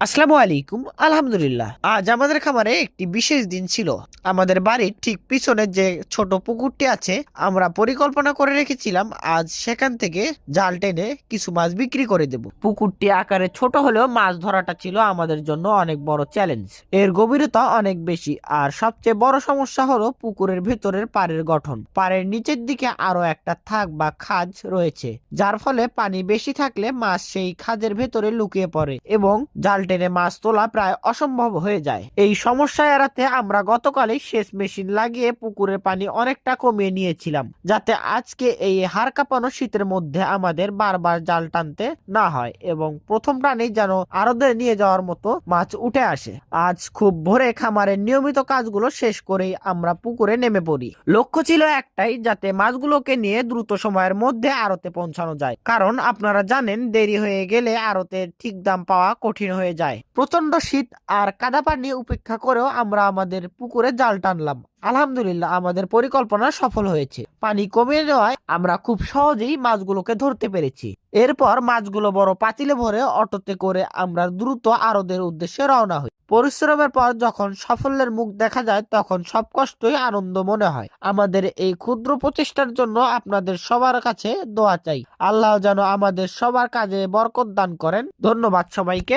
আসসালামু আলাইকুম। আলহামদুলিল্লাহ, আজ আমাদের খামারে একটি বিশেষ দিন ছিল। আমাদের বাড়ির ঠিক পিছনে যে ছোট পুকুরটি আছে, আমরা পরিকল্পনা করে রেখেছিলাম আজ সেখান থেকে জাল টেনে কিছু মাছ বিক্রি করে দেব। পুকুরটি আকারে ছোট হলেও মাছ ধরাটা ছিল আমাদের জন্য অনেক বড় চ্যালেঞ্জ। এর গভীরতা অনেক বেশি, আর সবচেয়ে বড় সমস্যা হলো পুকুরের ভেতরের পাড়ের গঠন। পাড়ের নিচের দিকে আরো একটা থাক বা খাঁজ রয়েছে, যার ফলে পানি বেশি থাকলে মাছ সেই খাঁজের ভেতরে লুকিয়ে পড়ে এবং জাল টেনে মাছ তোলা প্রায় অসম্ভব হয়ে যায়। এই সমস্যা এড়াতে আমরা গতকালই সেচ মেশিন লাগিয়ে পুকুরের পানি অনেকটা কমিয়ে নিয়েছিলাম, যাতে আজকে এই হাড় কাঁপানো শীতের মধ্যে আমাদের বারবার জাল টানতে না হয় এবং প্রথম টানেই যেন আরদে নিয়ে যাওয়ার মতো মাছ উঠে আসে। আজ খুব ভোরে খামারের নিয়মিত কাজগুলো শেষ করেই আমরা পুকুরে নেমে পড়ি। লক্ষ্য ছিল একটাই, যাতে মাছগুলোকে নিয়ে দ্রুত সময়ের মধ্যে আড়তে পৌঁছানো যায়, কারণ আপনারা জানেন দেরি হয়ে গেলে আড়তে ঠিক দাম পাওয়া কঠিন হয়ে যায়। প্রচন্ড শীত আর কাদা পানি উপেক্ষা করেও আমরা আমাদের পুকুরে জাল টানলাম। আলহামদুলিল্লাহ, আমাদের পরিকল্পনা সফল হয়েছে। পানি কমিয়ে দেওয়ায় আমরা খুব সহজেই মাছগুলোকে ধরতে পেরেছি। এরপর মাছগুলো বড় পাতিলে ভরে অটোতে করে আমরা দ্রুত আড়তের উদ্দেশ্যে রওনা হই। পরিশ্রমের পর যখন সাফল্যের মুখ দেখা যায়, তখন সব কষ্টই আনন্দ মনে হয়। আমাদের এই ক্ষুদ্র প্রচেষ্টার জন্য আপনাদের সবার কাছে দোয়া চাই। আল্লাহ যেন আমাদের সবার কাজে বরকত দান করেন। ধন্যবাদ সবাইকে।